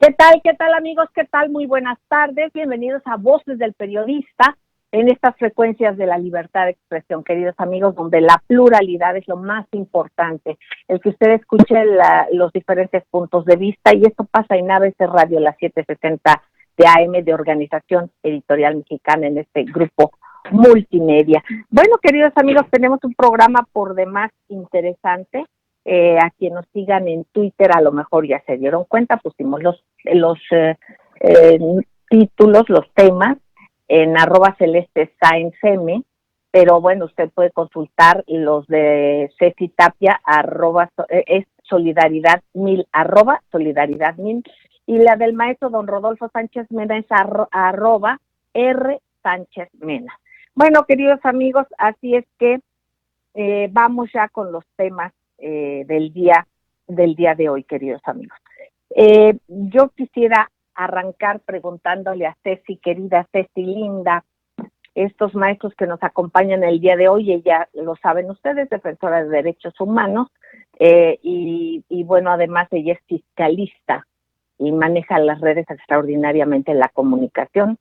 ¿Qué tal amigos? ¿Qué tal? Muy buenas tardes. Bienvenidos a Voces del Periodista en estas frecuencias de la libertad de expresión, queridos amigos, donde la pluralidad es lo más importante. El que usted escuche los diferentes puntos de vista, y esto pasa en ABC Radio, la 760 de AM de Organización Editorial Mexicana, en este grupo multimedia. Bueno, queridos amigos, tenemos un programa por demás interesante. A quien nos sigan en Twitter, a lo mejor ya se dieron cuenta, pusimos los títulos, los temas en @celeste_sáenz_m, pero bueno, usted puede consultar los de Ceci Tapia, es solidaridad mil, @solidaridad mil, y la del maestro don Rodolfo Sánchez Mena es @R Sánchez Mena. Bueno, queridos amigos, así es que vamos ya con los temas del día de hoy, queridos amigos. Yo quisiera arrancar preguntándole a Ceci, querida Ceci linda, estos maestros que nos acompañan el día de hoy, ella, lo saben ustedes, defensora de derechos humanos, y bueno, además ella es fiscalista y maneja las redes extraordinariamente en la comunicación.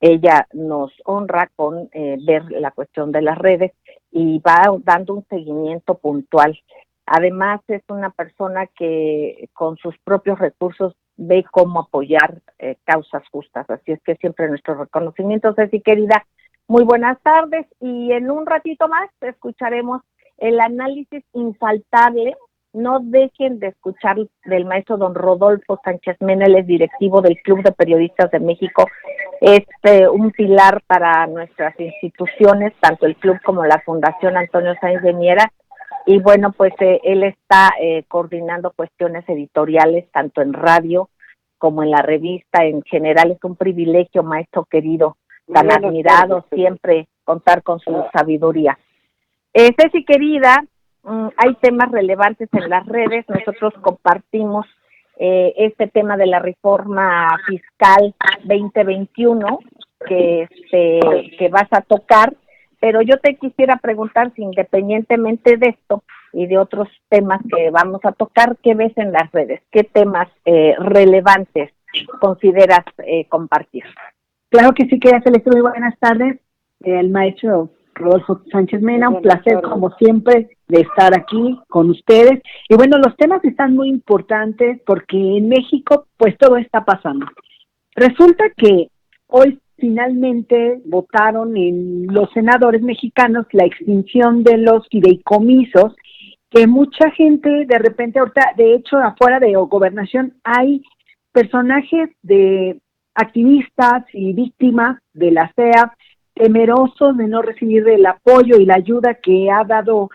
Ella nos honra con ver la cuestión de las redes y va dando un seguimiento puntual. Además, es una persona que con sus propios recursos ve cómo apoyar causas justas. Así es que siempre nuestro reconocimiento, Ceci, querida. Muy buenas tardes, y en un ratito más escucharemos el análisis infaltable. No dejen de escuchar del maestro don Rodolfo Sánchez Mena, él es directivo del Club de Periodistas de México. Es un pilar para nuestras instituciones, tanto el club como la Fundación Antonio Sáenz de Miera. Y bueno, pues él está coordinando cuestiones editoriales, tanto en radio como en la revista. En general es un privilegio, maestro querido, tan admirado, siempre contar con su sabiduría. Ceci, querida, hay temas relevantes en las redes. Nosotros compartimos este tema de la reforma fiscal 2021 que vas a tocar. Pero yo te quisiera preguntar si, independientemente de esto y de otros temas que vamos a tocar, ¿qué ves en las redes? ¿Qué temas relevantes consideras compartir? Claro que sí, querida Celeste, muy buenas tardes. El maestro Rodolfo Sánchez Mena, un placer como siempre de estar aquí con ustedes. Y bueno, los temas están muy importantes porque en México pues todo está pasando. Resulta que hoy finalmente votaron en los senadores mexicanos la extinción de los fideicomisos, que mucha gente de repente ahorita, de hecho afuera de Gobernación hay personajes de activistas y víctimas de la CEA temerosos de no recibir el apoyo y la ayuda que ha dado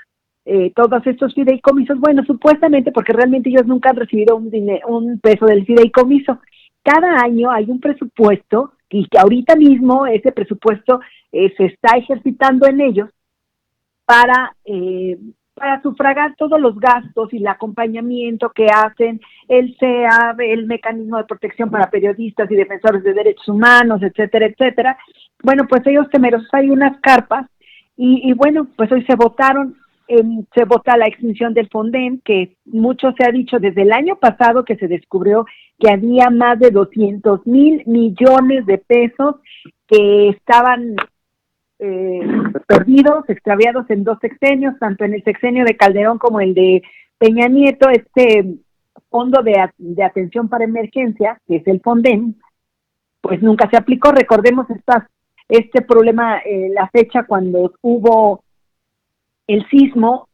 todos estos fideicomisos. Bueno, supuestamente porque realmente ellos nunca han recibido un peso del fideicomiso. Cada año hay un presupuesto y que ahorita mismo ese presupuesto se está ejercitando en ellos para sufragar todos los gastos y el acompañamiento que hacen el CEA, el Mecanismo de Protección para Periodistas y Defensores de Derechos Humanos, etcétera, etcétera. Bueno, pues ellos temerosos, hay unas carpas y bueno, pues hoy se vota la extinción del Fonden, que mucho se ha dicho desde el año pasado que se descubrió que había más de 200,000 millones de pesos que estaban perdidos, extraviados en dos sexenios, tanto en el sexenio de Calderón como el de Peña Nieto. Este fondo de atención para emergencia, que es el Fonden, pues nunca se aplicó. Recordemos este problema, la fecha cuando hubo el sismo,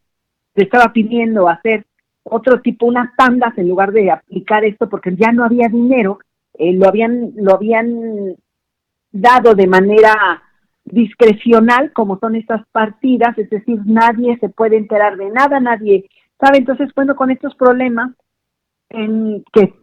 se estaba pidiendo hacer otro tipo, unas tandas en lugar de aplicar esto, porque ya no había dinero. Lo habían dado de manera discrecional, como son estas partidas, es decir, nadie se puede enterar de nada, nadie sabe. Entonces, bueno, con estos problemas que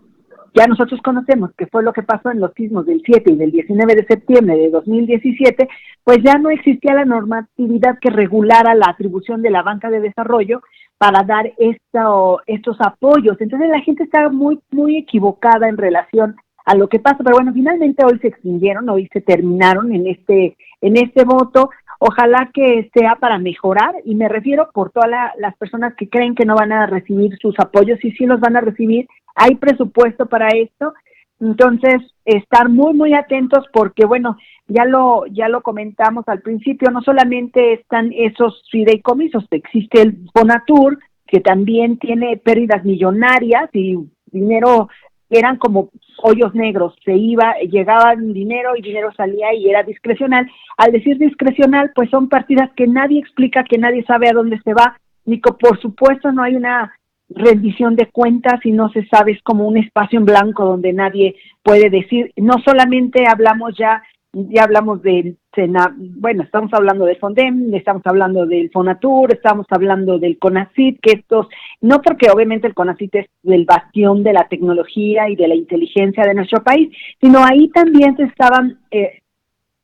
ya nosotros conocemos, que fue lo que pasó en los sismos del 7 y del 19 de septiembre de 2017, pues ya no existía la normatividad que regulara la atribución de la banca de desarrollo para dar estos apoyos. Entonces la gente está muy, muy equivocada en relación a lo que pasa, pero bueno, finalmente hoy se extinguieron, hoy se terminaron en este voto. Ojalá que sea para mejorar, y me refiero por todas las personas que creen que no van a recibir sus apoyos, y sí los van a recibir. Hay presupuesto para esto, Entonces, estar muy, muy atentos porque, bueno, ya lo comentamos al principio, no solamente están esos fideicomisos, existe el Fonatur, que también tiene pérdidas millonarias y dinero, eran como hoyos negros, llegaba dinero y dinero salía y era discrecional. Al decir discrecional, pues son partidas que nadie explica, que nadie sabe a dónde se va, ni que por supuesto no hay una rendición de cuentas y no se sabe, es como un espacio en blanco donde nadie puede decir, no solamente ya hablamos del bueno, estamos hablando del Fondem, estamos hablando del Fonatur, estamos hablando del CONACYT, que no porque obviamente el CONACYT es el bastión de la tecnología y de la inteligencia de nuestro país, sino ahí también se estaban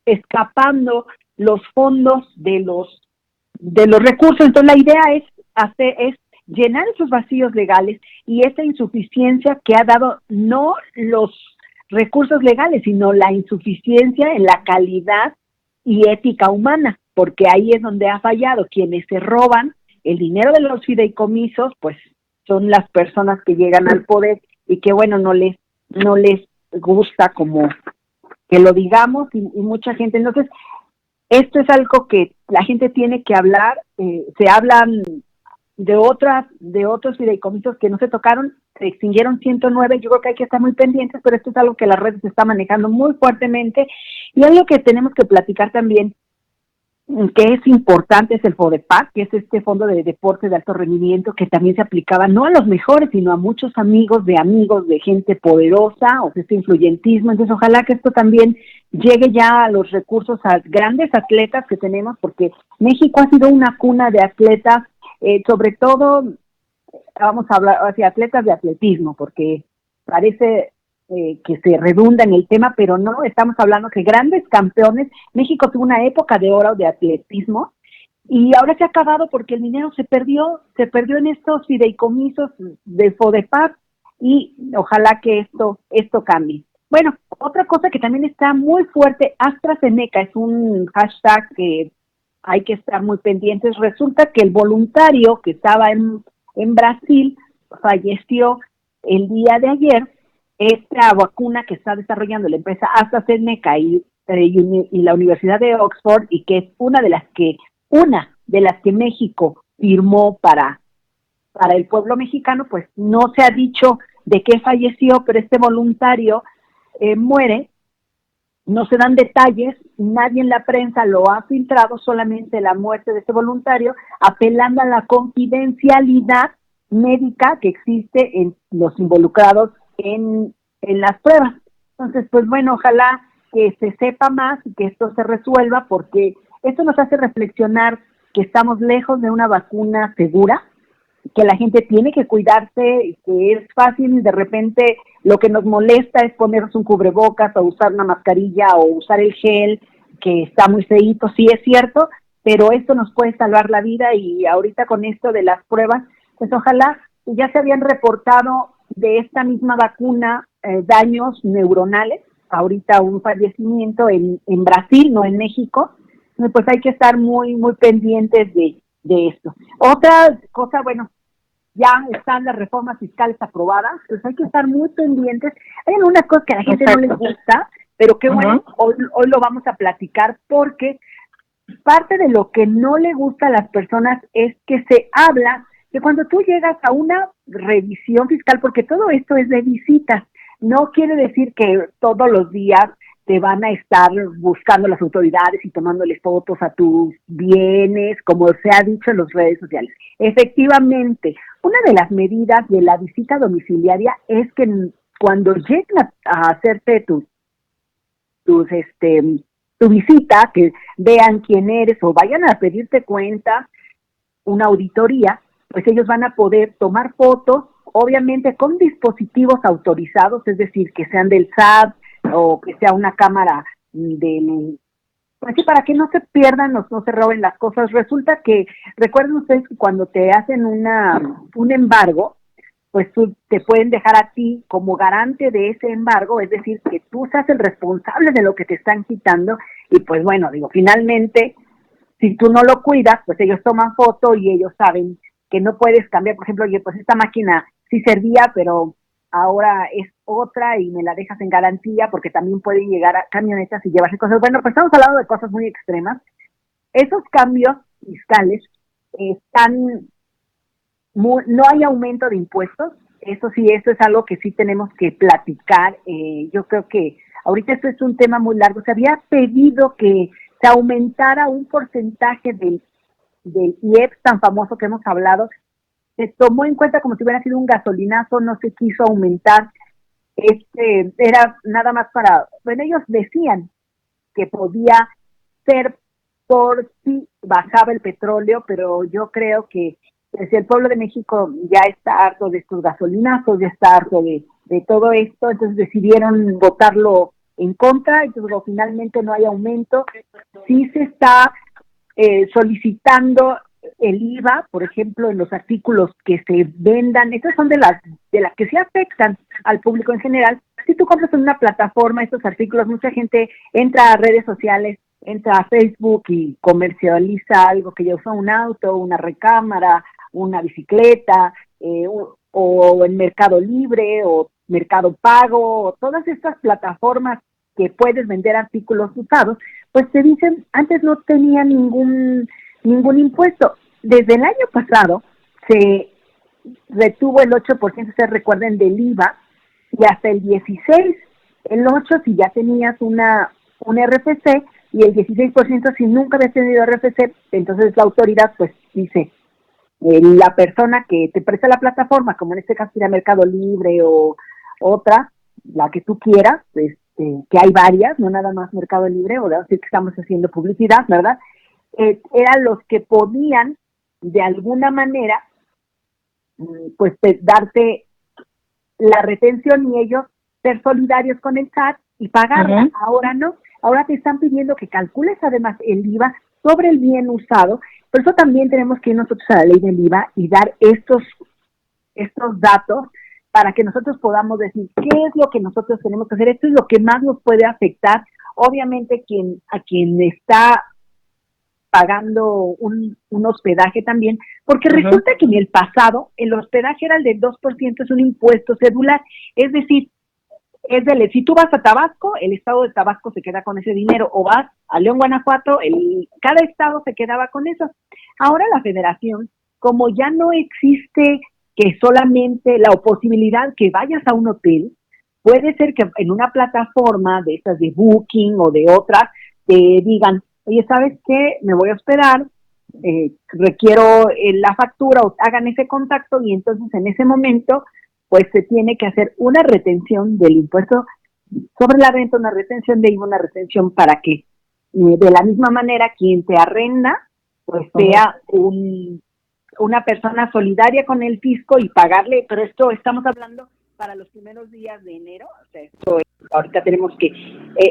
escapando los fondos de los recursos. Entonces la idea es llenar esos vacíos legales y esa insuficiencia que ha dado no los recursos legales, sino la insuficiencia en la calidad y ética humana, porque ahí es donde ha fallado. Quienes se roban el dinero de los fideicomisos, pues son las personas que llegan al poder y que, bueno, no les gusta como que lo digamos y mucha gente. Entonces, esto es algo que la gente tiene que hablar. Se hablan de otros fideicomisos que no se tocaron, se extinguieron 109, yo creo que hay que estar muy pendientes, pero esto es algo que la red se está manejando muy fuertemente, y algo que tenemos que platicar también, que es importante, es el FODEPAC, que es este fondo de deporte de alto rendimiento, que también se aplicaba no a los mejores, sino a muchos amigos de gente poderosa, o sea, este influyentismo. Entonces ojalá que esto también llegue ya a los recursos, a grandes atletas que tenemos, porque México ha sido una cuna de atletas, sobre todo, vamos a hablar hacia atletas de atletismo, porque parece que se redunda en el tema, pero no, estamos hablando que grandes campeones. México tuvo una época de oro de atletismo y ahora se ha acabado porque el dinero se perdió en estos fideicomisos de FODEPAC, y ojalá que esto cambie. Bueno, otra cosa que también está muy fuerte, AstraZeneca, es un hashtag que hay que estar muy pendientes. Resulta que el voluntario que estaba en Brasil falleció el día de ayer. Esta vacuna que está desarrollando la empresa AstraZeneca y la Universidad de Oxford, y que es una de las que México firmó para el pueblo mexicano, pues no se ha dicho de qué falleció, pero este voluntario muere. No se dan detalles, nadie en la prensa lo ha filtrado, solamente la muerte de ese voluntario, apelando a la confidencialidad médica que existe en los involucrados en las pruebas. Entonces, pues bueno, ojalá que se sepa más y que esto se resuelva, porque esto nos hace reflexionar que estamos lejos de una vacuna segura, que la gente tiene que cuidarse, que es fácil, de repente lo que nos molesta es ponernos un cubrebocas o usar una mascarilla o usar el gel, que está muy feíto, sí es cierto, pero esto nos puede salvar la vida. Y ahorita con esto de las pruebas, pues ojalá, ya se habían reportado de esta misma vacuna daños neuronales, ahorita un fallecimiento en Brasil, no en México, pues hay que estar muy, muy pendientes de esto. Otra cosa, bueno, ya están las reformas fiscales aprobadas, pues hay que estar muy pendientes. Hay algunas cosas que a la gente no les gusta, pero qué bueno, hoy lo vamos a platicar, porque parte de lo que no le gusta a las personas es que se habla que cuando tú llegas a una revisión fiscal, porque todo esto es de visitas, no quiere decir que todos los días te van a estar buscando las autoridades y tomándole fotos a tus bienes, como se ha dicho en las redes sociales. Efectivamente, una de las medidas de la visita domiciliaria es que cuando lleguen a hacerte tu visita, que vean quién eres o vayan a pedirte cuenta, una auditoría, pues ellos van a poder tomar fotos, obviamente con dispositivos autorizados, es decir, que sean del SAT o que sea una cámara pues sí, para que no se pierdan, no se roben las cosas. Resulta que, recuerden ustedes que cuando te hacen un embargo, pues te pueden dejar a ti como garante de ese embargo, es decir, que tú seas el responsable de lo que te están quitando. Y pues bueno, digo, finalmente, si tú no lo cuidas, pues ellos toman foto y ellos saben que no puedes cambiar. Por ejemplo, oye, pues esta máquina sí servía, pero ahora es otra y me la dejas en garantía porque también pueden llegar a camionetas y llevarse cosas. Bueno, pues estamos hablando de cosas muy extremas. Esos cambios fiscales están, no hay aumento de impuestos, eso sí, eso es algo que sí tenemos que platicar. Yo creo que ahorita esto es un tema muy largo. Se había pedido que se aumentara un porcentaje del IEPS tan famoso que hemos hablado. Se tomó en cuenta como si hubiera sido un gasolinazo, no se quiso aumentar. Era nada más para, bueno, ellos decían que podía ser por si bajaba el petróleo, pero yo creo que pues, el pueblo de México ya está harto de estos gasolinazos, ya está harto de todo esto, entonces decidieron votarlo en contra, entonces finalmente no hay aumento. Sí se está solicitando el IVA, por ejemplo, en los artículos que se vendan. Estas son de las que sí afectan al público en general. Si tú compras en una plataforma estos artículos, mucha gente entra a redes sociales, entra a Facebook y comercializa algo, que ya usa un auto, una recámara, una bicicleta, o en Mercado Libre o Mercado Pago, o todas estas plataformas que puedes vender artículos usados, pues te dicen, antes no tenía ningún impuesto. Desde el año pasado se retuvo el 8%, se recuerden, del IVA, y hasta el 16, el 8 si ya tenías un RFC, y el 16% si nunca habías tenido RFC. Entonces la autoridad pues dice, la persona que te presta la plataforma, como en este caso sería Mercado Libre o otra, la que tú quieras, que hay varias, no nada más Mercado Libre, o decir que estamos haciendo publicidad, ¿verdad? Eran los que podían de alguna manera pues darte la retención y ellos ser solidarios con el SAT y pagarla. Uh-huh. Ahora no, ahora te están pidiendo que calcules además el IVA sobre el bien usado. Por eso también tenemos que ir nosotros a la ley del IVA y dar estos datos para que nosotros podamos decir qué es lo que nosotros tenemos que hacer. Esto es lo que más nos puede afectar. Obviamente a quien está pagando un hospedaje también, porque uh-huh. Resulta que en el pasado el hospedaje era el del 2%, es un impuesto cedular, es decir, si tú vas a Tabasco, el estado de Tabasco se queda con ese dinero, o vas a León, Guanajuato, cada estado se quedaba con eso. Ahora la federación, como ya no existe que solamente la posibilidad que vayas a un hotel, puede ser que en una plataforma de estas de Booking o de otras, te digan, oye, ¿sabes qué? Me voy a hospedar, requiero la factura, o hagan ese contacto, y entonces en ese momento pues se tiene que hacer una retención del impuesto sobre la renta, una retención de IVA, una retención para que de la misma manera quien te arrenda pues sea una persona solidaria con el fisco y pagarle. Pero esto estamos hablando para los primeros días de enero, o sea, ahorita tenemos que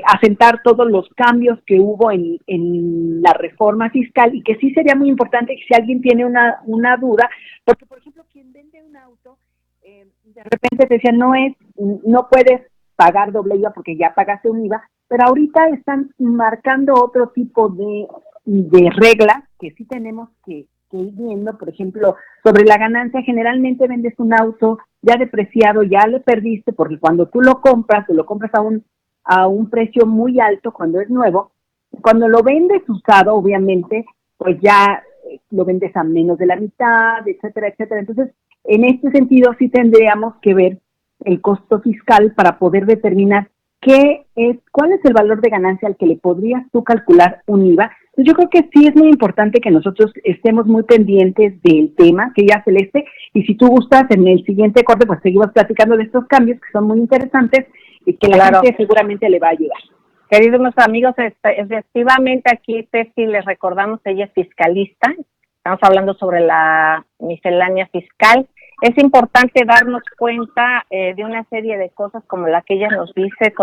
asentar todos los cambios que hubo en la reforma fiscal, y que sí sería muy importante que si alguien tiene una duda, porque por ejemplo quien vende un auto, de repente te decían, no puedes pagar doble IVA porque ya pagaste un IVA, pero ahorita están marcando otro tipo de reglas que sí tenemos que ir viendo. Por ejemplo, sobre la ganancia, generalmente vendes un auto ya depreciado, ya le perdiste, porque cuando tú lo compras a un precio muy alto cuando es nuevo. Cuando lo vendes usado, obviamente, pues ya lo vendes a menos de la mitad, etcétera, etcétera. Entonces, en este sentido sí tendríamos que ver el costo fiscal para poder determinar cuál es el valor de ganancia al que le podrías tú calcular un IVA. Yo creo que sí es muy importante que nosotros estemos muy pendientes del tema, que ya Celeste, y si tú gustas, en el siguiente corte pues seguimos platicando de estos cambios que son muy interesantes y que la gente seguramente le va a ayudar. Queridos amigos, efectivamente aquí Ceci, les recordamos, ella es fiscalista, estamos hablando sobre la miscelánea fiscal. Es importante darnos cuenta de una serie de cosas como la que ella nos dice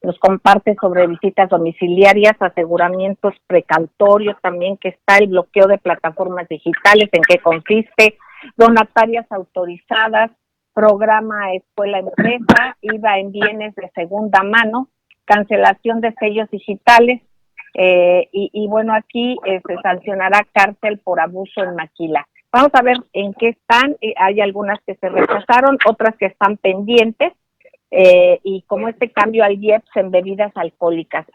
nos comparte sobre visitas domiciliarias, aseguramientos precautorios también, que está el bloqueo de plataformas digitales, en qué consiste, donatarias autorizadas, programa Escuela Empresa, IVA en bienes de segunda mano, cancelación de sellos digitales, y bueno, aquí se sancionará cárcel por abuso en maquila. Vamos a ver en qué están. Hay algunas que se rechazaron, otras que están pendientes. Y como este cambio al IEPS en bebidas alcohólicas.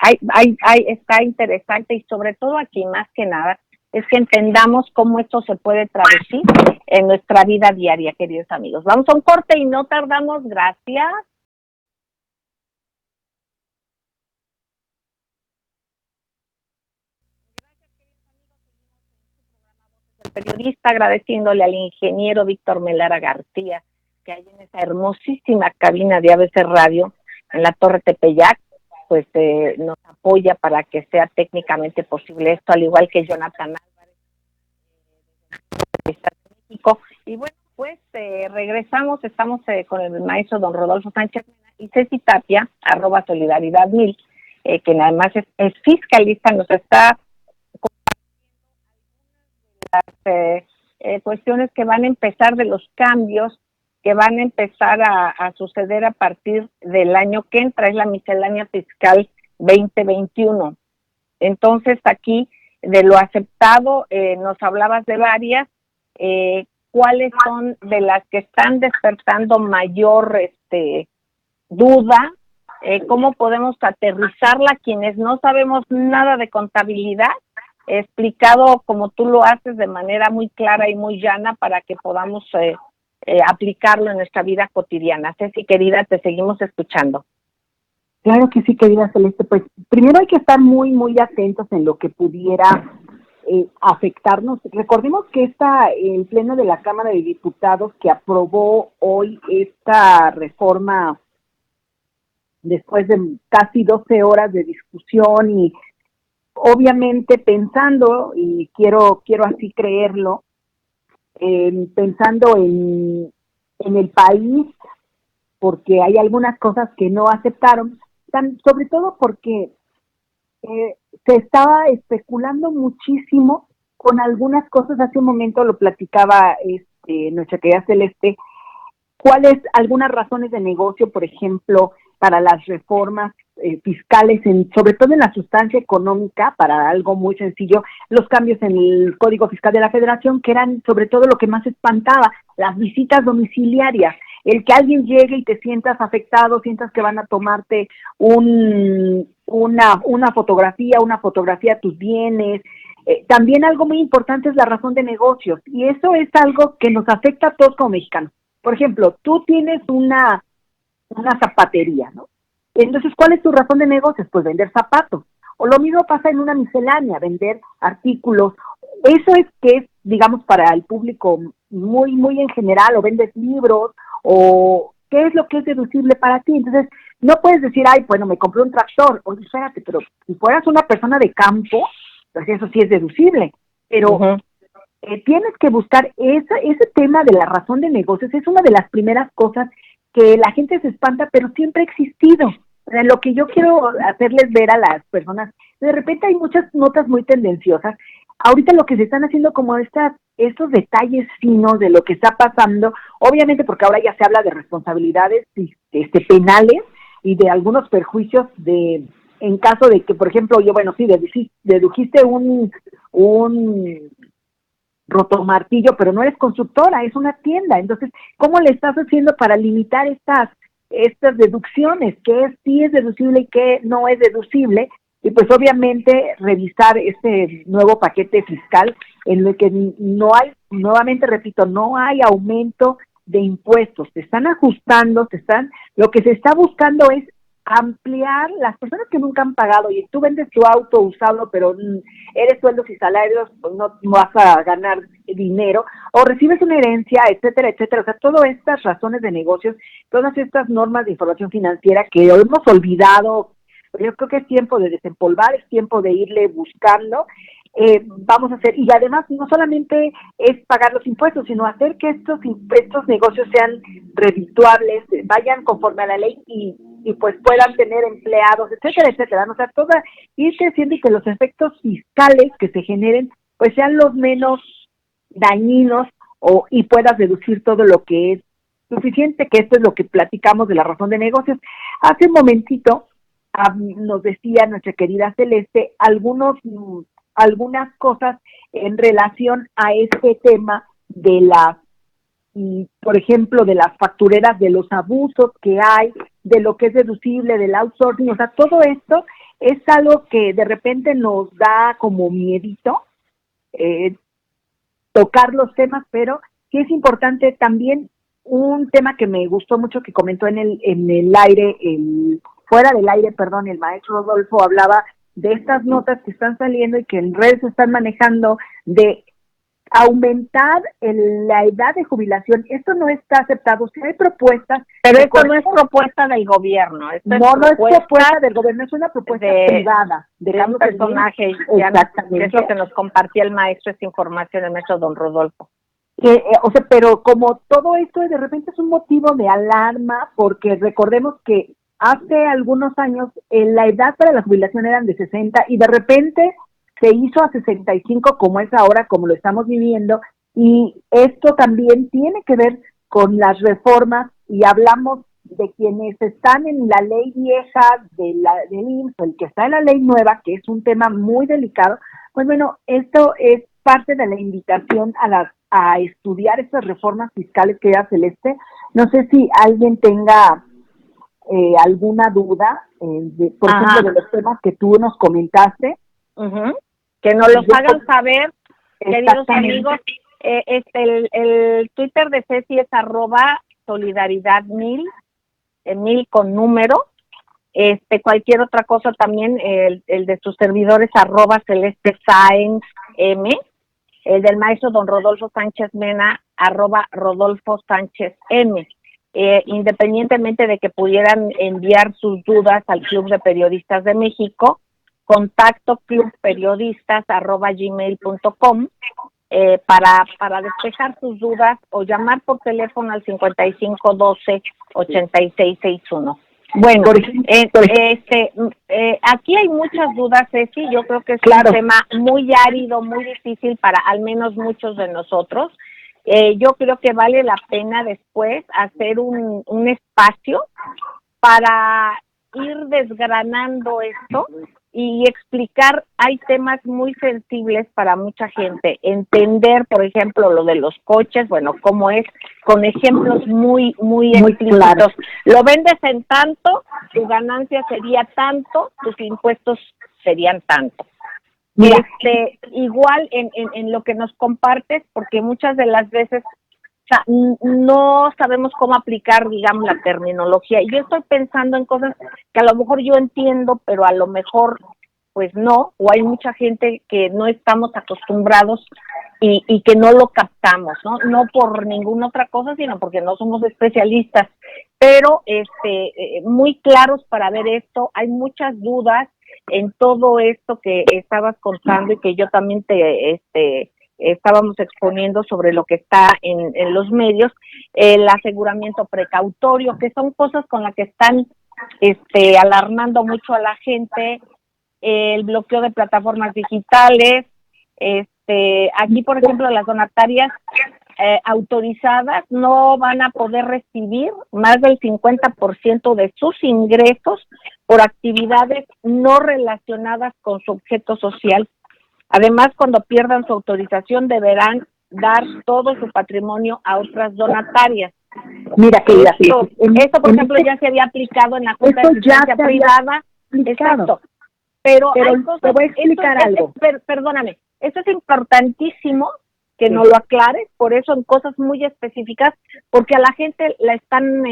Está interesante y sobre todo aquí más que nada es que entendamos cómo esto se puede traducir en nuestra vida diaria, queridos amigos. Vamos a un corte y no tardamos. Gracias. El periodista, agradeciéndole al ingeniero Víctor Melara García, que hay en esa hermosísima cabina de ABC Radio en la Torre Tepeyac, pues nos apoya para que sea técnicamente posible esto, al igual que Jonathan Álvarez de México. Y bueno, pues regresamos, estamos con el maestro don Rodolfo Sánchez y Ceci Tapia, @solidaridad1000, que además es fiscalista, nos está las cuestiones que van a empezar, de los cambios que van a empezar a suceder a partir del año que entra, es la miscelánea fiscal 2021. Entonces aquí de lo aceptado, nos hablabas de varias, ¿cuáles son de las que están despertando mayor duda? ¿Cómo podemos aterrizarla quienes no sabemos nada de contabilidad? Explicado como tú lo haces de manera muy clara y muy llana para que podamos aplicarlo en nuestra vida cotidiana. Ceci, querida, te seguimos escuchando. Claro que sí, querida Celeste. Pues primero hay que estar muy, muy atentos en lo que pudiera afectarnos. Recordemos que el Pleno de la Cámara de Diputados que aprobó hoy esta reforma después de casi 12 horas de discusión y obviamente pensando, y quiero así creerlo, pensando en el país, porque hay algunas cosas que no aceptaron, sobre todo porque se estaba especulando muchísimo con algunas cosas. Hace un momento lo platicaba nuestra querida Celeste, cuáles algunas razones de negocio, por ejemplo, para las reformas fiscales, sobre todo en la sustancia económica, para algo muy sencillo, los cambios en el Código Fiscal de la Federación, que eran sobre todo lo que más espantaba, las visitas domiciliarias, el que alguien llegue y te sientas afectado, sientas que van a tomarte una fotografía de tus bienes. También algo muy importante es la razón de negocios, y eso es algo que nos afecta a todos como mexicanos. Por ejemplo, tú tienes una zapatería, ¿no? Entonces, ¿cuál es tu razón de negocios? Pues vender zapatos. O lo mismo pasa en una miscelánea, vender artículos. Eso es, digamos, para el público muy, muy en general, o vendes libros, o qué es lo que es deducible para ti. Entonces, no puedes decir, ay, bueno, me compré un tractor. Oye, espérate, pero si fueras una persona de campo, pues eso sí es deducible. Pero tienes que buscar ese tema de la razón de negocios. Es una de las primeras cosas que la gente se espanta, pero siempre ha existido. O sea, lo que yo quiero hacerles ver a las personas, de repente hay muchas notas muy tendenciosas. Ahorita lo que se están haciendo como estos detalles finos de lo que está pasando, obviamente porque ahora ya se habla de responsabilidades penales y de algunos perjuicios en caso de que, por ejemplo, dedujiste un rotomartillo, pero no eres constructora, es una tienda. Entonces, ¿cómo le estás haciendo para limitar estas deducciones? ¿Qué sí es deducible y qué no es deducible? Y pues obviamente revisar este nuevo paquete fiscal en el que no hay, nuevamente repito, no hay aumento de impuestos, se están ajustando, lo que se está buscando es ampliar las personas que nunca han pagado. Y tú vendes tu auto usado, pero eres sueldos y salarios, pues no vas a ganar dinero, o recibes una herencia, etcétera, etcétera. O sea, todas estas razones de negocios, todas estas normas de información financiera que hemos olvidado. Yo creo que es tiempo de desempolvar, es tiempo de irle buscando. Vamos a hacer, y además no solamente es pagar los impuestos, sino hacer que estos negocios sean redituables, vayan conforme a la ley y pues puedan tener empleados, etcétera, etcétera. O sea, irse haciendo y que los efectos fiscales que se generen pues sean los menos dañinos y puedas deducir todo lo que es suficiente, que esto es lo que platicamos de la razón de negocios. Hace un momentito nos decía nuestra querida Celeste algunas cosas en relación a este tema de las, por ejemplo, de las factureras, de los abusos que hay, de lo que es deducible, del outsourcing, o sea, todo esto es algo que de repente nos da como miedito tocar los temas, pero sí es importante también un tema que me gustó mucho que comentó en el aire, fuera del aire, perdón, el maestro Rodolfo hablaba de estas notas que están saliendo y que en redes se están manejando de aumentar la edad de jubilación. Esto no está aceptado. Si hay propuestas, pero esto no es propuesta del gobierno. No es propuesta del gobierno, es una propuesta privada de un personaje. Que es lo que nos compartía el maestro, esta información, el maestro don Rodolfo. O sea, pero como todo esto de repente es un motivo de alarma, porque recordemos que hace algunos años la edad para la jubilación eran de 60 y de repente se hizo a 65 como es ahora, como lo estamos viviendo, y esto también tiene que ver con las reformas, y hablamos de quienes están en la ley vieja del IMSS, el que está en la ley nueva, que es un tema muy delicado. Pues bueno, esto es parte de la invitación a estudiar estas reformas fiscales que era Celeste. No sé si alguien tenga alguna duda, por ejemplo, de los temas que tú nos comentaste. Que nos los hagan saber, queridos amigos. El Twitter de Ceci es @solidaridad1000, 1000 con número. Cualquier otra cosa también, el de sus servidores @celestesaenzm, el del maestro don Rodolfo Sánchez Mena @Rodolfo Sánchez M. Independientemente de que pudieran enviar sus dudas al Club de Periodistas de México, contacto clubperiodistas@gmail.com para despejar sus dudas o llamar por teléfono al 5512-8661. Bueno, aquí hay muchas dudas, Ceci. Yo creo que es un tema muy árido, muy difícil para al menos muchos de nosotros. Yo creo que vale la pena después hacer un espacio para ir desgranando esto y explicar. Hay temas muy sensibles para mucha gente. Entender, por ejemplo, lo de los coches, bueno, cómo es, con ejemplos muy explícitos. Claros. Lo vendes en tanto, tu ganancia sería tanto, tus impuestos serían tanto. Mira. Igual en lo que nos compartes, porque muchas de las veces no sabemos cómo aplicar, digamos, la terminología. Y yo estoy pensando en cosas que a lo mejor yo entiendo, pero a lo mejor pues no, o hay mucha gente que no estamos acostumbrados y que no lo captamos, no por ninguna otra cosa, sino porque no somos especialistas, pero muy claros para ver esto. Hay muchas dudas en todo esto que estabas contando y que yo también estábamos exponiendo sobre lo que está en los medios, el aseguramiento precautorio, que son cosas con las que están alarmando mucho a la gente, el bloqueo de plataformas digitales. Aquí, por ejemplo, las donatarias autorizadas no van a poder recibir más del 50% de sus ingresos por actividades no relacionadas con su objeto social. Además, cuando pierdan su autorización, deberán dar todo su patrimonio a otras donatarias. Mira, querida, esto por ejemplo, ya se había aplicado en la cuenta de asistencia privada. Exacto. Pero hay cosas, te voy a explicar algo. Perdóname, esto es importantísimo que nos lo aclares, por eso en cosas muy específicas, porque a la gente la están,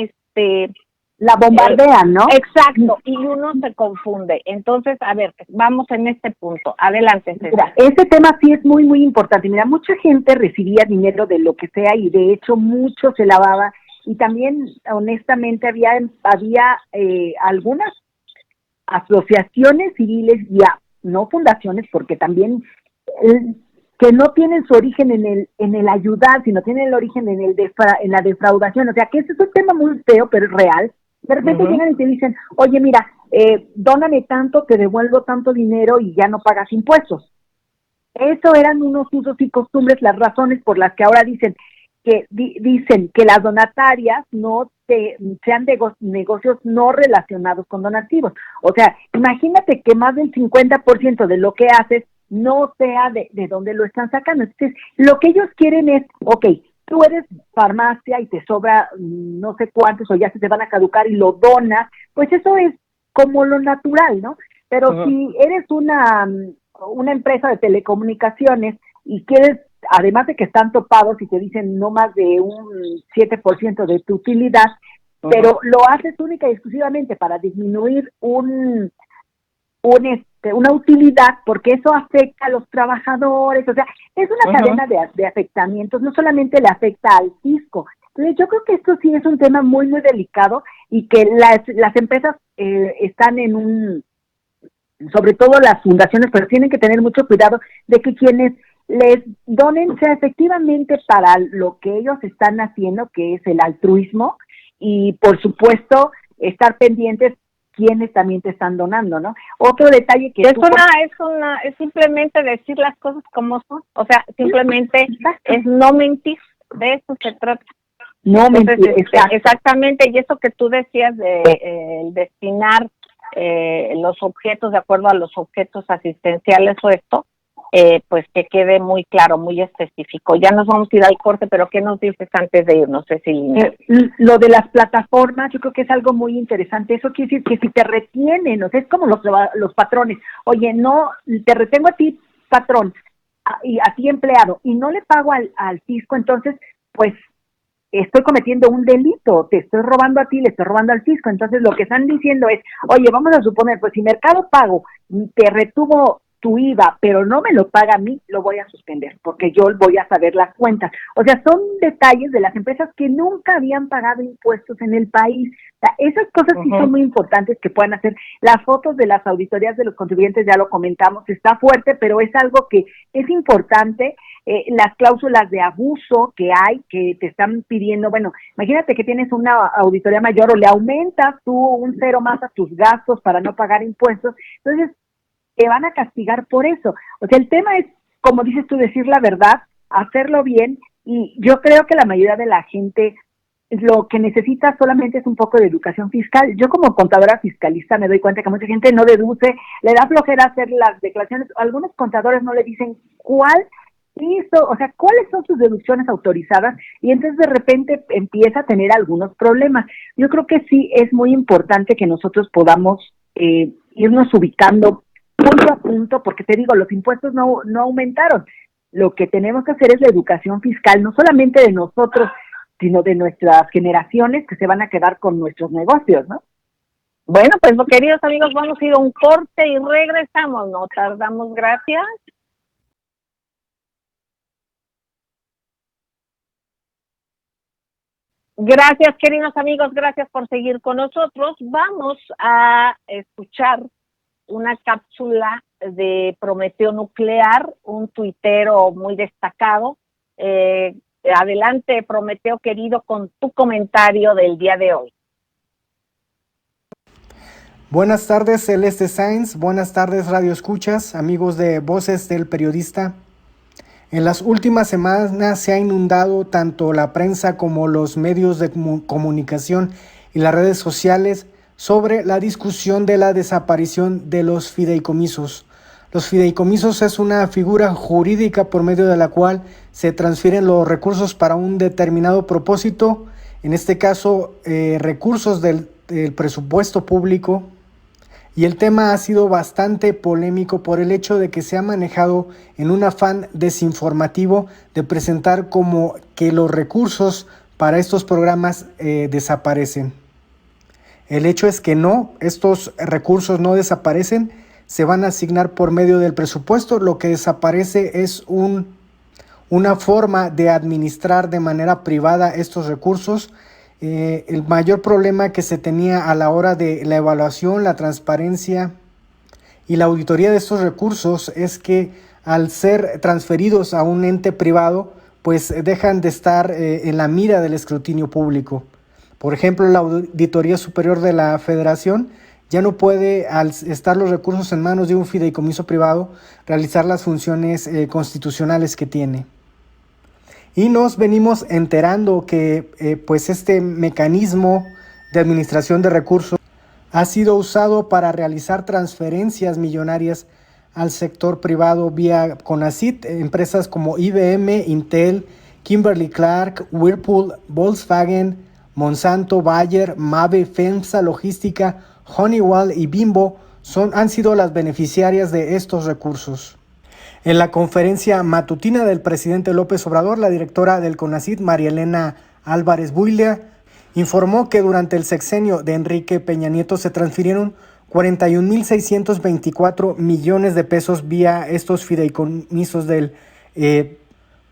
la bombardean, ¿no? Exacto, y uno se confunde. Entonces, a ver, vamos en este punto. Adelante, César. Este tema sí es muy importante. Mira, mucha gente recibía dinero de lo que sea y de hecho mucho se lavaba, y también, honestamente, había algunas asociaciones civiles, no fundaciones, porque también que no tienen su origen en el ayudar, sino tienen el origen en la defraudación. O sea, que ese es un tema muy feo, pero es real. De repente llegan y te dicen, oye, mira, dóname tanto, te devuelvo tanto dinero y ya no pagas impuestos. Eso eran unos usos y costumbres, las razones por las que ahora dicen que las donatarias sean negocios no relacionados con donativos. O sea, imagínate que más del 50% de lo que haces no sea de dónde lo están sacando. Entonces, lo que ellos quieren es, ok, tú eres farmacia y te sobra no sé cuántos o ya se te van a caducar y lo donas, pues eso es como lo natural, ¿no? Pero si eres una empresa de telecomunicaciones y quieres, además de que están topados y te dicen no más de un 7% de tu utilidad, pero lo haces única y exclusivamente para disminuir una utilidad, porque eso afecta a los trabajadores, o sea, es una cadena de afectamientos, no solamente le afecta al fisco. Entonces, yo creo que esto sí es un tema muy, muy delicado y que las empresas están sobre todo las fundaciones, pero tienen que tener mucho cuidado de que quienes les donen sea efectivamente para lo que ellos están haciendo, que es el altruismo, y por supuesto estar pendientes quienes también te están donando, ¿no? Otro detalle que es simplemente decir las cosas como son, o sea, simplemente es no mentir, de eso se trata. No mentir, exactamente, y eso que tú decías de destinar los objetos de acuerdo a los objetos asistenciales o esto, pues que quede muy claro, muy específico. Ya nos vamos a ir al corte, pero ¿qué nos dices antes de irnos, Cecilia? Lo de las plataformas, yo creo que es algo muy interesante. Eso quiere decir que si te retienen, o sea, es como los patrones. Oye, no, te retengo a ti, patrón, y a ti, empleado, y no le pago al fisco, entonces, pues, estoy cometiendo un delito, te estoy robando a ti, le estoy robando al fisco. Entonces lo que están diciendo es, oye, vamos a suponer, pues si Mercado Pago te retuvo tu IVA, pero no me lo paga a mí, lo voy a suspender, porque yo voy a saber las cuentas. O sea, son detalles de las empresas que nunca habían pagado impuestos en el país. O sea, esas cosas sí son muy importantes que puedan hacer. Las fotos de las auditorías de los contribuyentes, ya lo comentamos, está fuerte, pero es algo que es importante. Las cláusulas de abuso que hay, que te están pidiendo, bueno, imagínate que tienes una auditoría mayor o le aumentas tú un cero más a tus gastos para no pagar impuestos, entonces te van a castigar por eso. O sea, el tema es, como dices tú, decir la verdad, hacerlo bien, y yo creo que la mayoría de la gente lo que necesita solamente es un poco de educación fiscal. Yo como contadora fiscalista me doy cuenta que mucha gente no deduce, le da flojera hacer las declaraciones, algunos contadores no le dicen cuál hizo, o sea, cuáles son sus deducciones autorizadas, y entonces de repente empieza a tener algunos problemas. Yo creo que sí es muy importante que nosotros podamos irnos ubicando punto a punto, porque te digo, los impuestos no aumentaron. Lo que tenemos que hacer es la educación fiscal, no solamente de nosotros, sino de nuestras generaciones que se van a quedar con nuestros negocios, ¿no? Bueno, pues queridos amigos, vamos a ir a un corte y regresamos, no tardamos, gracias. Gracias, queridos amigos, gracias por seguir con nosotros. Vamos a escuchar una cápsula de Prometeo Nuclear, un tuitero muy destacado. Adelante, Prometeo, querido, con tu comentario del día de hoy. Buenas tardes, Celeste Sainz. Buenas tardes, Radio Escuchas, amigos de Voces del Periodista. En las últimas semanas se ha inundado tanto la prensa como los medios de comunicación y las redes sociales sobre la discusión de la desaparición de los fideicomisos. Los fideicomisos es una figura jurídica por medio de la cual se transfieren los recursos para un determinado propósito, en este caso recursos del presupuesto público. Y el tema ha sido bastante polémico por el hecho de que se ha manejado en un afán desinformativo de presentar como que los recursos para estos programas desaparecen. El hecho es que no, estos recursos no desaparecen, se van a asignar por medio del presupuesto. Lo que desaparece es una forma de administrar de manera privada estos recursos. El mayor problema que se tenía a la hora de la evaluación, la transparencia y la auditoría de estos recursos es que al ser transferidos a un ente privado, pues dejan de estar en la mira del escrutinio público. Por ejemplo, la Auditoría Superior de la Federación ya no puede, al estar los recursos en manos de un fideicomiso privado, realizar las funciones constitucionales que tiene. Y nos venimos enterando que pues este mecanismo de administración de recursos ha sido usado para realizar transferencias millonarias al sector privado vía CONACYT, empresas como IBM, Intel, Kimberly-Clark, Whirlpool, Volkswagen, Monsanto, Bayer, Mabe, FEMSA Logística, Honeywell y Bimbo han sido las beneficiarias de estos recursos. En la conferencia matutina del presidente López Obrador, la directora del CONACYT, María Elena Álvarez Builla, informó que durante el sexenio de Enrique Peña Nieto se transfirieron 41.624 millones de pesos vía estos fideicomisos del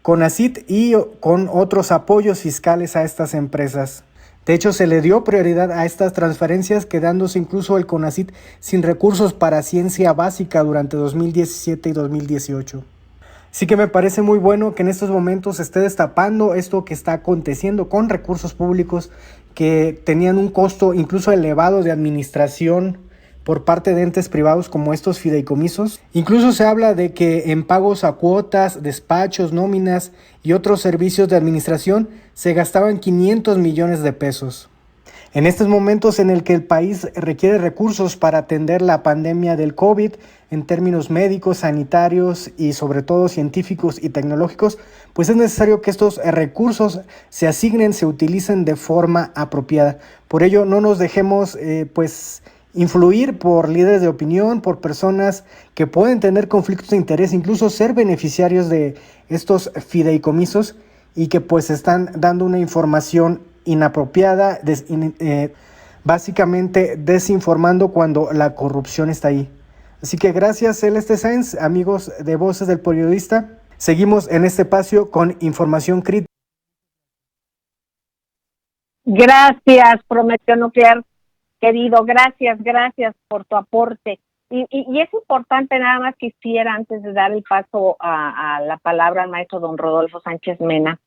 CONACYT y con otros apoyos fiscales a estas empresas. De hecho, se le dio prioridad a estas transferencias, quedándose incluso el CONACYT sin recursos para ciencia básica durante 2017 y 2018. Así que me parece muy bueno que en estos momentos se esté destapando esto que está aconteciendo con recursos públicos que tenían un costo incluso elevado de administración por parte de entes privados como estos fideicomisos. Incluso se habla de que en pagos a cuotas, despachos, nóminas y otros servicios de administración se gastaban 500 millones de pesos. En estos momentos en el que el país requiere recursos para atender la pandemia del COVID en términos médicos, sanitarios y sobre todo científicos y tecnológicos, pues es necesario que estos recursos se asignen, se utilicen de forma apropiada. Por ello, no nos dejemos influir por líderes de opinión, por personas que pueden tener conflictos de interés, incluso ser beneficiarios de estos fideicomisos y que pues están dando una información inapropiada, básicamente desinformando cuando la corrupción está ahí. Así que gracias, Celeste Sáenz, amigos de Voces del Periodista. Seguimos en este espacio con información crítica. Gracias, Prometeo Nuclear. Querido, gracias por tu aporte. Y es importante, nada más quisiera, antes de dar el paso a la palabra al maestro don Rodolfo Sánchez Mena,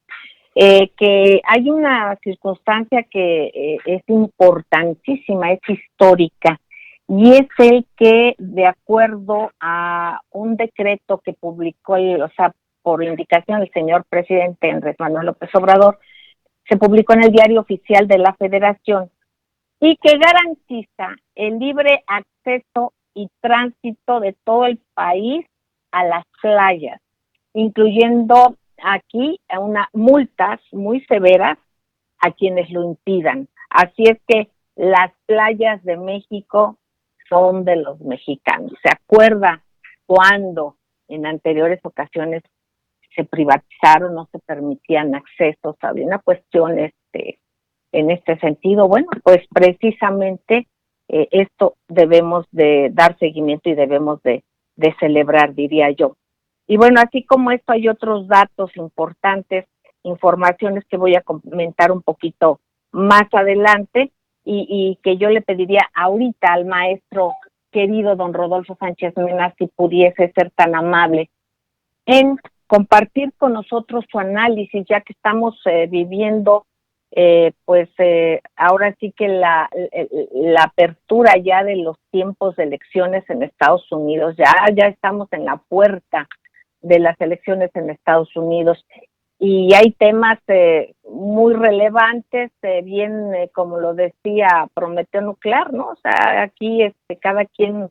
que hay una circunstancia que es importantísima, es histórica, y es el que, de acuerdo a un decreto que publicó, por indicación del señor presidente Andrés Manuel López Obrador, se publicó en el Diario Oficial de la Federación, y que garantiza el libre acceso y tránsito de todo el país a las playas, incluyendo aquí unas multas muy severas a quienes lo impidan. Así es que las playas de México son de los mexicanos. ¿Se acuerda cuando en anteriores ocasiones se privatizaron, no se permitían accesos? Había una cuestión en este sentido. Bueno, pues precisamente esto debemos de dar seguimiento y debemos de celebrar, diría yo. Y bueno, así como esto hay otros datos importantes, informaciones que voy a comentar un poquito más adelante y que yo le pediría ahorita al maestro querido don Rodolfo Sánchez Mena si pudiese ser tan amable en compartir con nosotros su análisis, ya que estamos viviendo ahora sí que la apertura ya de los tiempos de elecciones en Estados Unidos, ya estamos en la puerta de las elecciones en Estados Unidos y hay temas muy relevantes, como lo decía Prometeo Nuclear, ¿no? O sea, aquí cada quien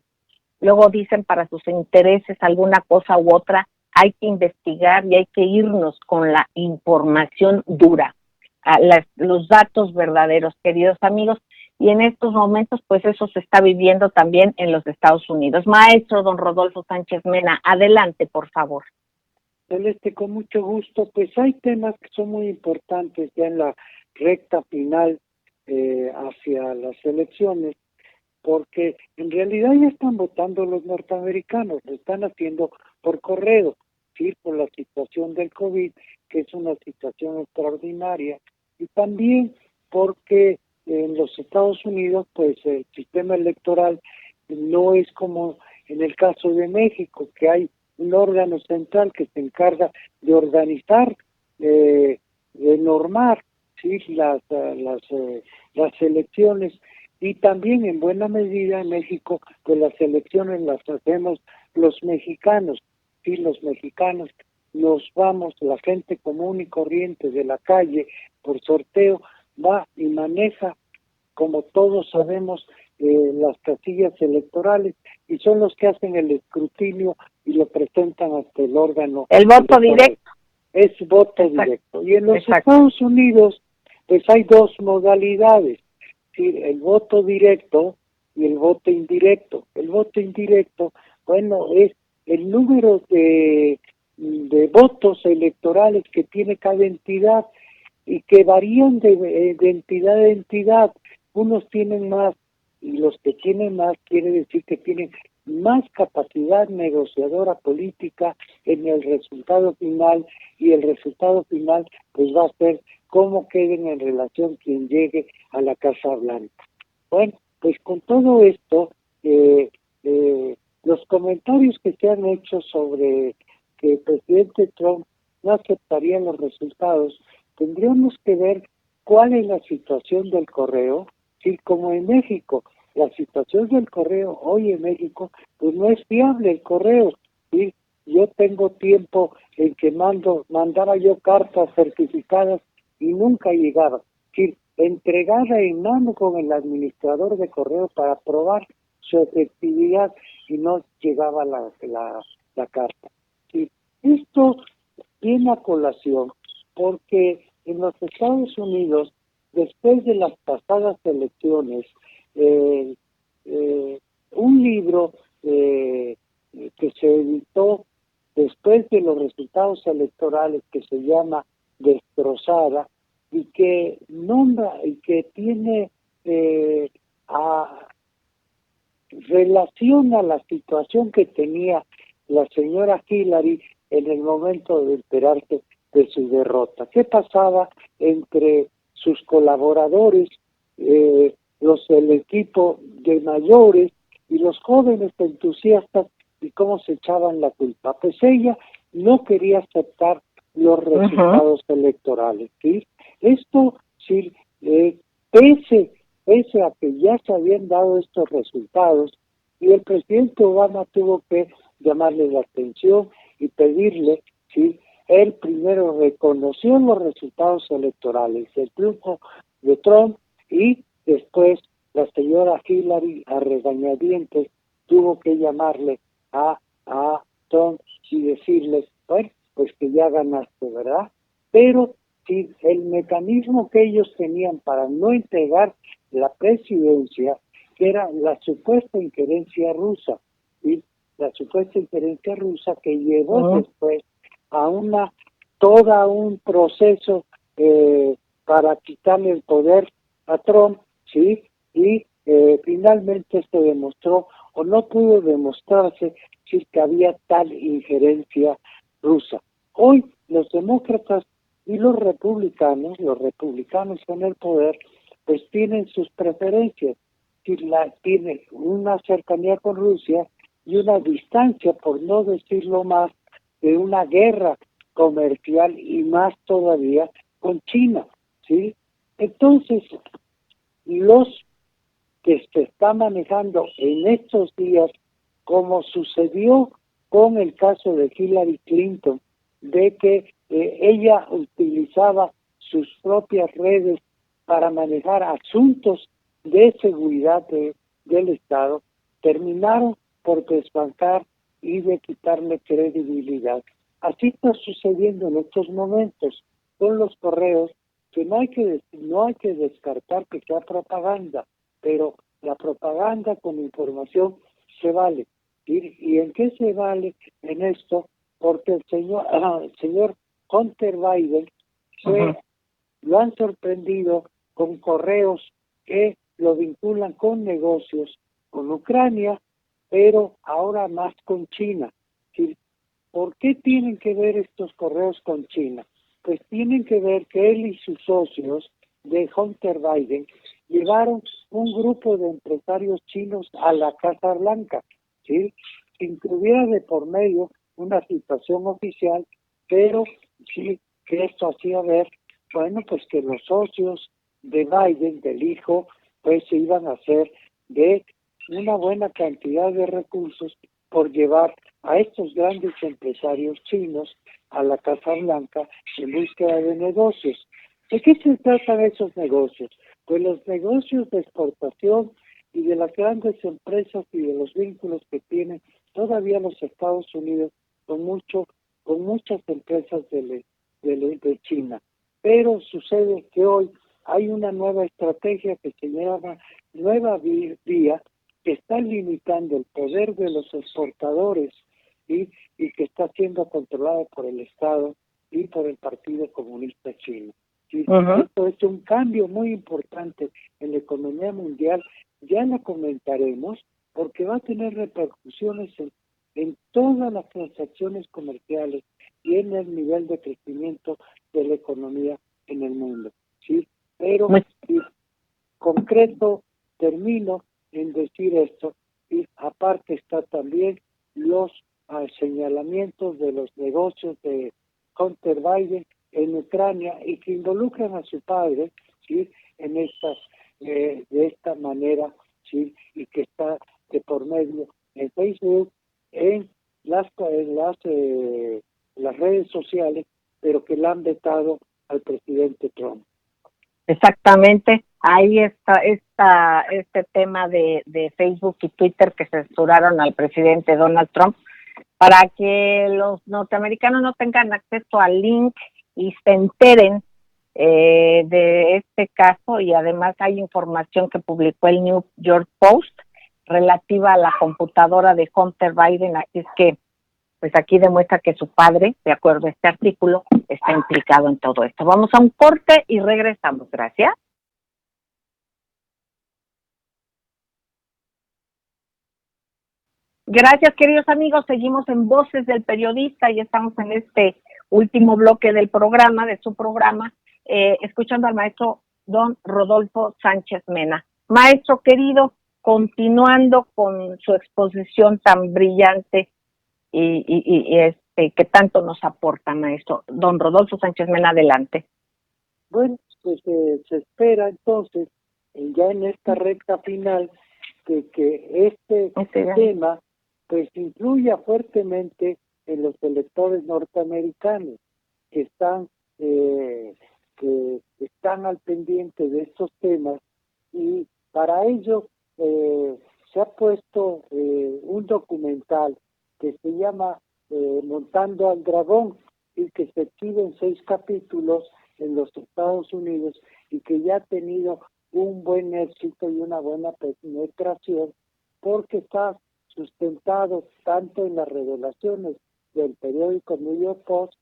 luego dicen para sus intereses alguna cosa u otra, hay que investigar y hay que irnos con la información dura, los datos verdaderos, queridos amigos, y en estos momentos pues eso se está viviendo también en los Estados Unidos. Maestro don Rodolfo Sánchez Mena, adelante, por favor. Celeste, con mucho gusto. Pues hay temas que son muy importantes ya en la recta final hacia las elecciones, porque en realidad ya están votando los norteamericanos, lo están haciendo por correo, ¿sí? Por la situación del COVID, que es una situación extraordinaria, y también porque en los Estados Unidos, pues el sistema electoral no es como en el caso de México, que hay un órgano central que se encarga de organizar, de normar, ¿sí? las elecciones, y también en buena medida en México pues las elecciones las hacemos los mexicanos, ¿sí? Los mexicanos nos vamos, la gente común y corriente de la calle por sorteo va y maneja como todos sabemos, las casillas electorales, y son los que hacen el escrutinio y lo presentan ante el órgano. El voto directo. Es voto Exacto. directo. Y en los Exacto. Estados Unidos, pues hay dos modalidades, ¿sí? El voto directo y el voto indirecto. El voto indirecto, bueno, es el número de votos electorales que tiene cada entidad y que varían de entidad a entidad. Unos tienen más, y los que tienen más quiere decir que tienen más capacidad negociadora política en el resultado final, y el resultado final pues va a ser cómo queden en relación quien llegue a la Casa Blanca. Bueno, pues con todo esto, los comentarios que se han hecho sobre que el presidente Trump no aceptaría los resultados, tendríamos que ver cuál es la situación del correo, sí, como en México. La situación del correo hoy en México, pues no es fiable el correo, ¿sí? Yo tengo tiempo en que mandaba yo cartas certificadas y nunca llegaba. Sí, entregada en mano con el administrador de correo para probar su efectividad y no llegaba la carta. Sí, esto viene a colación porque en los Estados Unidos, después de las pasadas elecciones, un libro que se editó después de los resultados electorales, que se llama Destrozada, y que nombra y que tiene relaciona la situación que tenía la señora Hillary en el momento de enterarse de su derrota. ¿Qué pasaba entre sus colaboradores, el equipo de mayores y los jóvenes entusiastas, y cómo se echaban la culpa? Pues ella no quería aceptar los resultados electorales, ¿sí? Esto, sí, pese a que ya se habían dado estos resultados, y el presidente Obama tuvo que llamarle la atención y pedirle, ¿sí? Él primero reconoció los resultados electorales, el triunfo de Trump, y después la señora Hillary, a regañadientes, tuvo que llamarle a Trump y decirle, bueno, pues que ya ganaste, ¿verdad? Pero si el mecanismo que ellos tenían para no entregar la presidencia, que era la supuesta injerencia rusa, ¿sí? La supuesta injerencia rusa que llevó después a todo un proceso para quitarle el poder a Trump, ¿sí? Y finalmente se demostró, o no pudo demostrarse, si que había tal injerencia rusa. Hoy los demócratas y los republicanos en el poder, pues tienen sus preferencias, tienen una cercanía con Rusia y una distancia, por no decirlo más, de una guerra comercial, y más todavía con China, ¿sí? Entonces, los que se está manejando en estos días, como sucedió con el caso de Hillary Clinton, de que ella utilizaba sus propias redes para manejar asuntos de seguridad del Estado, terminaron por desbancar y de quitarle credibilidad. Así está sucediendo en estos momentos con los correos, que no hay que descartar que sea propaganda, pero la propaganda con información se vale. ¿Y en qué se vale en esto? Porque el señor Hunter Biden lo han sorprendido con correos que lo vinculan con negocios con Ucrania, pero ahora más con China. ¿Sí? ¿Por qué tienen que ver estos correos con China? Pues tienen que ver que él y sus socios de Hunter Biden llevaron un grupo de empresarios chinos a la Casa Blanca, ¿sí? Sin que hubiera de por medio una situación oficial, pero sí que esto hacía ver, bueno, pues que los socios de Biden, del hijo, pues se iban a hacer de una buena cantidad de recursos por llevar a estos grandes empresarios chinos a la Casa Blanca en búsqueda de negocios. ¿De qué se tratan esos negocios? pues los negocios de exportación y de las grandes empresas y de los vínculos que tienen todavía los Estados Unidos con muchas empresas de China. Pero sucede que hoy hay una nueva estrategia que se llama Nueva Vía, que está limitando el poder de los exportadores y que está siendo controlada por el Estado y por el Partido Comunista Chino. ¿Sí? Esto es un cambio muy importante en la economía mundial, ya lo comentaremos, porque va a tener repercusiones en todas las transacciones comerciales y en el nivel de crecimiento de la economía en el mundo. ¿Sí? Pero en concreto termino en decir esto, y aparte está también los señalamientos de los negocios de Hunter Biden en Ucrania y que involucran a su padre, ¿sí? En estas de esta manera, ¿sí? Y que está de por medio en Facebook, en las redes sociales, pero que la han vetado al presidente Trump. Exactamente, ahí está este tema de Facebook y Twitter que censuraron al presidente Donald Trump para que los norteamericanos no tengan acceso al link y se enteren de este caso, y además hay información que publicó el New York Post relativa a la computadora de Hunter Biden, así es que pues aquí demuestra que su padre, de acuerdo a este artículo, está implicado en todo esto. Vamos a un corte y regresamos. Gracias. Gracias, queridos amigos. Seguimos en Voces del Periodista y estamos en este último bloque del programa, de su programa, escuchando al maestro don Rodolfo Sánchez Mena. Maestro querido, continuando con su exposición tan brillante y que tanto nos aporta, maestro. Don Rodolfo Sánchez Mena, adelante. Bueno, pues se espera entonces, ya en esta recta final, que este tema pues influya fuertemente en los electores norteamericanos que están al pendiente de estos temas, y para ello se ha puesto un documental que se llama Montando al Dragón, y que se exhibe en 6 capítulos en los Estados Unidos y que ya ha tenido un buen éxito y una buena penetración, porque está sustentado tanto en las revelaciones del periódico New York Post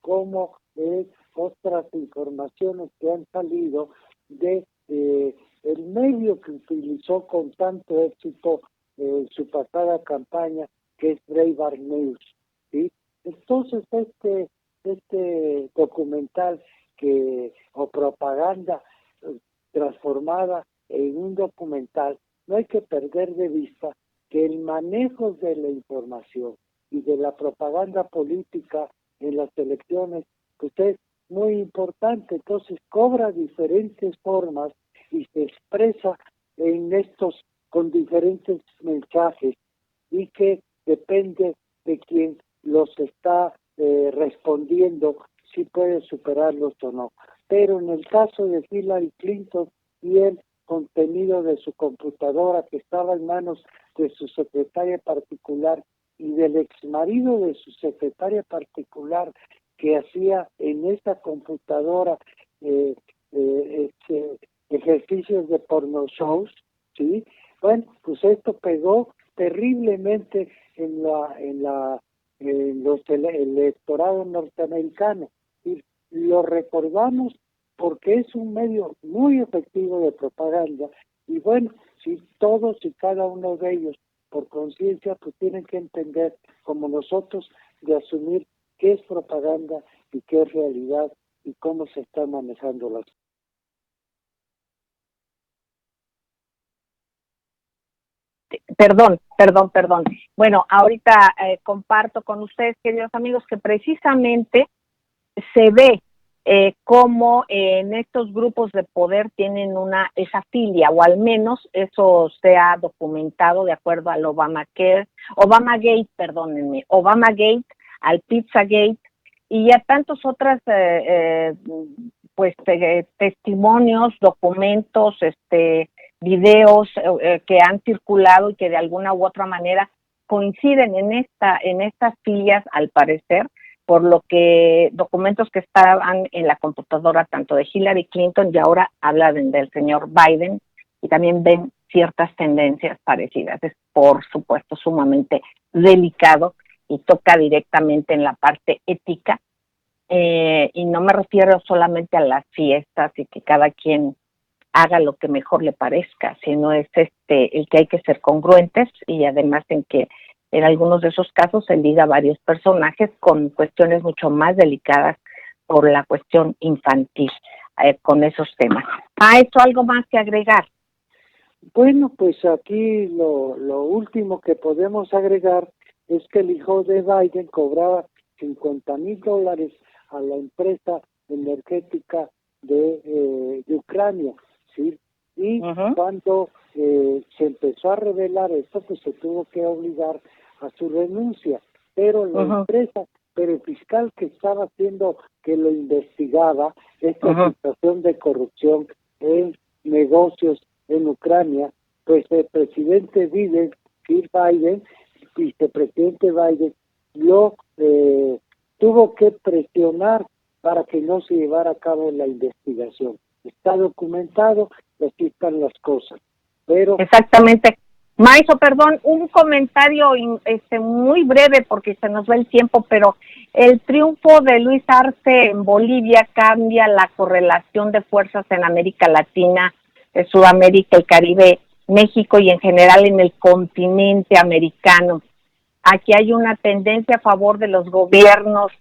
como en otras informaciones que han salido de el medio que utilizó con tanto éxito su pasada campaña, que es Breitbart News, ¿sí? Entonces este documental o propaganda transformada en un documental, no hay que perder de vista que el manejo de la información y de la propaganda política en las elecciones pues es muy importante. Entonces cobra diferentes formas y se expresa en estos con diferentes mensajes, y que depende de quien los está respondiendo si puede superarlos o no. Pero en el caso de Hillary Clinton y el contenido de su computadora, que estaba en manos de su secretaria particular y del exmarido de su secretaria particular, que hacía en esa computadora ejercicios de porno shows, ¿sí? Bueno, pues esto pegó terriblemente en el electorado norteamericano, y lo recordamos porque es un medio muy efectivo de propaganda. Y bueno, si todos y cada uno de ellos por conciencia pues tienen que entender, como nosotros, de asumir qué es propaganda y qué es realidad y cómo se están manejando las. Perdón. Bueno, ahorita comparto con ustedes, queridos amigos, que precisamente se ve cómo en estos grupos de poder tienen esa filia, o al menos eso se ha documentado de acuerdo al Obamagate, al Pizzagate y a tantas otras testimonios, documentos, videos que han circulado y que de alguna u otra manera coinciden en estas sillas, al parecer, por lo que documentos que estaban en la computadora tanto de Hillary Clinton y ahora hablan del señor Biden, y también ven ciertas tendencias parecidas. Es, por supuesto, sumamente delicado y toca directamente en la parte ética, y no me refiero solamente a las fiestas y que cada quien haga lo que mejor le parezca, sino es el que hay que ser congruentes, y además en que en algunos de esos casos se liga a varios personajes con cuestiones mucho más delicadas por la cuestión infantil, con esos temas. ¿Esto algo más que agregar? Bueno, pues aquí lo último que podemos agregar es que el hijo de Biden cobraba $50,000 a la empresa energética de Ucrania, ¿sí? Y cuando se empezó a revelar esto, pues se tuvo que obligar a su renuncia, pero la empresa, pero el fiscal que estaba haciendo, que lo investigaba, esta situación de corrupción en negocios en Ucrania, pues el presidente Biden, vicepresidente Biden, lo tuvo que presionar para que no se llevara a cabo la investigación. Está documentado, así están las cosas. Pero exactamente. Maiso, perdón, un comentario muy breve porque se nos va el tiempo, pero el triunfo de Luis Arce en Bolivia cambia la correlación de fuerzas en América Latina, Sudamérica, el Caribe, México y en general en el continente americano. Aquí hay una tendencia a favor de los gobiernos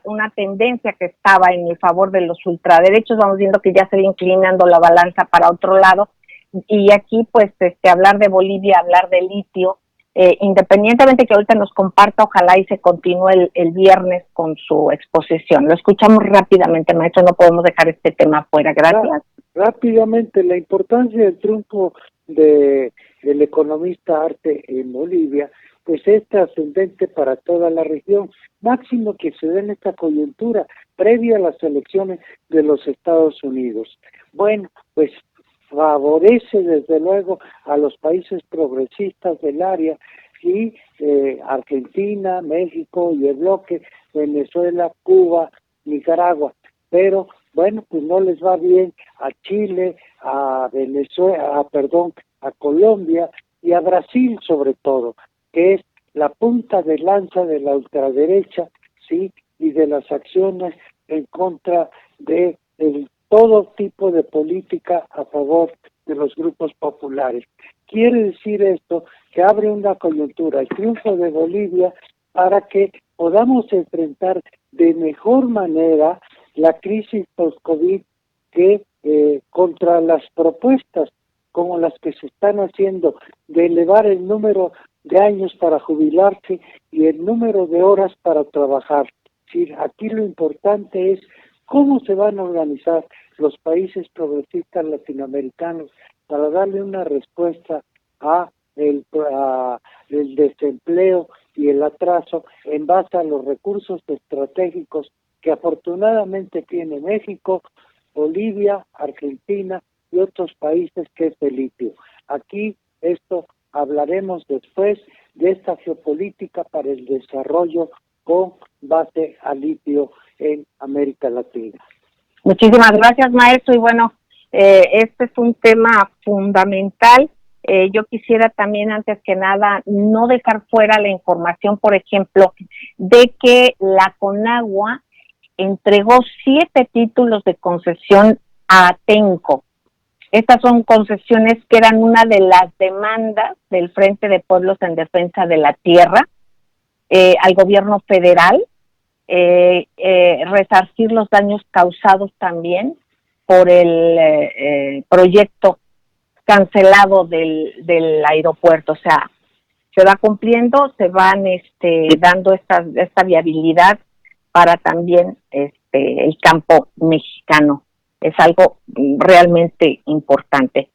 una tendencia que estaba en el favor de los ultraderechos. Vamos viendo que ya se va inclinando la balanza para otro lado, y aquí pues hablar de Bolivia, hablar de litio, independientemente que ahorita nos comparta, ojalá y se continúe el viernes con su exposición. Lo escuchamos rápidamente, maestro, no podemos dejar este tema fuera. Gracias. Rápidamente, la importancia del triunfo del economista Arce en Bolivia pues es trascendente para toda la región, máximo que se dé en esta coyuntura previa a las elecciones de los Estados Unidos. Bueno, pues favorece desde luego a los países progresistas del área, y Argentina, México y el bloque, Venezuela, Cuba, Nicaragua, pero bueno, pues no les va bien a Chile, a Venezuela, a Colombia y a Brasil sobre todo, que es la punta de lanza de la ultraderecha, sí, y de las acciones en contra de todo tipo de política a favor de los grupos populares. Quiere decir esto que abre una coyuntura, el triunfo de Bolivia, para que podamos enfrentar de mejor manera la crisis post-COVID, que contra las propuestas como las que se están haciendo de elevar el número de años para jubilarse y el número de horas para trabajar. Sí, aquí lo importante es cómo se van a organizar los países progresistas latinoamericanos para darle una respuesta a el desempleo y el atraso en base a los recursos estratégicos que afortunadamente tiene México, Bolivia, Argentina y otros países, que es el litio. Aquí hablaremos después de esta geopolítica para el desarrollo con base al litio en América Latina. Muchísimas gracias, maestro, y bueno, este es un tema fundamental. Yo quisiera también, antes que nada, no dejar fuera la información, por ejemplo, de que la Conagua entregó 7 títulos de concesión a Atenco. Estas son concesiones que eran una de las demandas del Frente de Pueblos en Defensa de la Tierra al gobierno federal, resarcir los daños causados también por el proyecto cancelado del aeropuerto. O sea, se va cumpliendo, se van dando esta viabilidad para también el campo mexicano. Es algo realmente importante.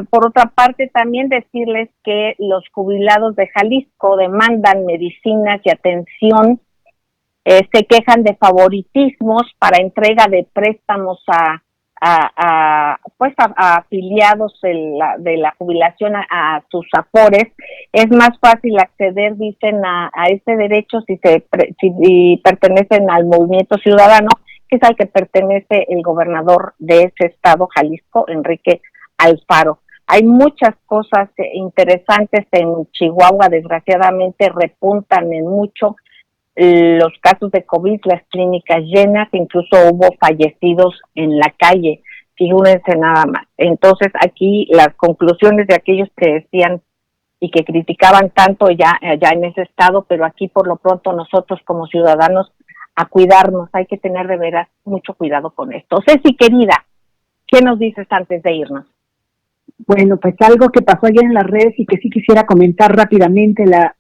Por otra parte, también decirles que los jubilados de Jalisco demandan medicinas y atención se quejan de favoritismos para entrega de préstamos a afiliados de la jubilación a sus afores. Es más fácil acceder, dicen, a ese derecho si pertenecen al Movimiento Ciudadano, que es al que pertenece el gobernador de ese estado, Jalisco, Enrique Alfaro. Hay muchas cosas interesantes en Chihuahua, desgraciadamente repuntan en mucho los casos de COVID, las clínicas llenas, incluso hubo fallecidos en la calle, figúrense nada más. Entonces aquí las conclusiones de aquellos que decían y que criticaban tanto ya en ese estado, pero aquí por lo pronto nosotros como ciudadanos a cuidarnos, hay que tener de veras mucho cuidado con esto. Ceci, querida, ¿qué nos dices antes de irnos? Bueno, pues algo que pasó ayer en las redes y que sí quisiera comentar rápidamente, la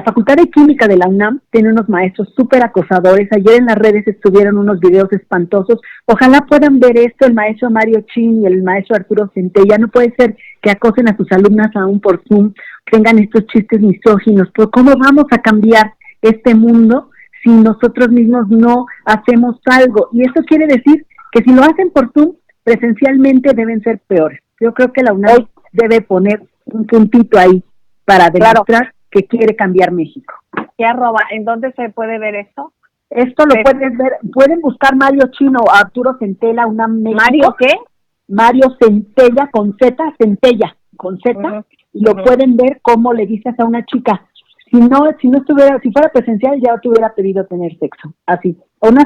Facultad de Química de la UNAM tiene unos maestros súper acosadores. Ayer en las redes estuvieron unos videos espantosos. Ojalá puedan ver esto el maestro Mario Chin y el maestro Arturo Centella. No puede ser que acosen a sus alumnas aún por Zoom, tengan estos chistes misóginos. ¿Por cómo vamos a cambiar este mundo si nosotros mismos no hacemos algo? Y eso quiere decir que si lo hacen por Zoom, presencialmente deben ser peores. Yo creo que la UNAM debe poner un puntito ahí para demostrar que quiere cambiar México. ¿Qué @? ¿En dónde se puede ver esto? Esto lo pueden ver, pueden buscar Mario Chino o Arturo Centella, UNAM México. ¿Mario qué? Mario Centella con Z, Centella con Z, y lo pueden ver cómo le dices a una chica, si fuera presencial ya te hubiera pedido tener sexo, así. Unos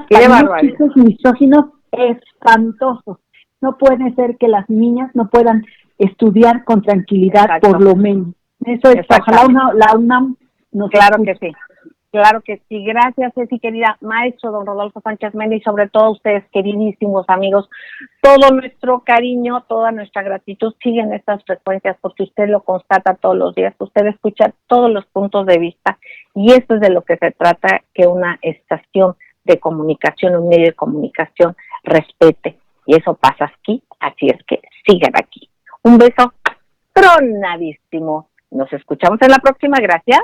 chistes misóginos espantosos. No puede ser que las niñas no puedan estudiar con tranquilidad. Exacto. Por lo menos. Eso es, ojalá la UNAM nos Claro escuche. Que sí, claro que sí. Gracias, Ceci, querida. Maestro don Rodolfo Sánchez Mena, y sobre todo ustedes, queridísimos amigos, todo nuestro cariño, toda nuestra gratitud. Siguen estas frecuencias porque usted lo constata todos los días, usted escucha todos los puntos de vista, y esto es de lo que se trata, que una estación de comunicación, un medio de comunicación respete, y eso pasa aquí, así es que sigan aquí. Un beso tronadísimo. Nos escuchamos en la próxima. Gracias.